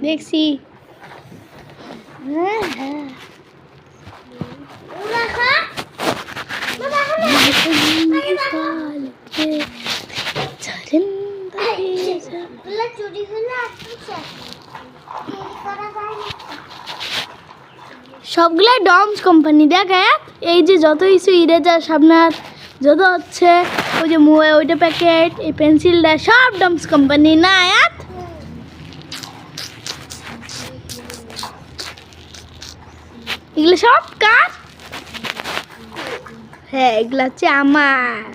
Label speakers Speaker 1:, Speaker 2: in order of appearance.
Speaker 1: দেখছি সবগুলাই ডমস কোম্পানি। দেখ এই যে যত কিছু ইরেজার সামনার যত হচ্ছে ওই যে ওইটা প্যাকেট এই পেন্সিলটা সব ডমস কোম্পানি না এক এগুলো সব কার? হ্যাঁ এগুলো হচ্ছে আমার।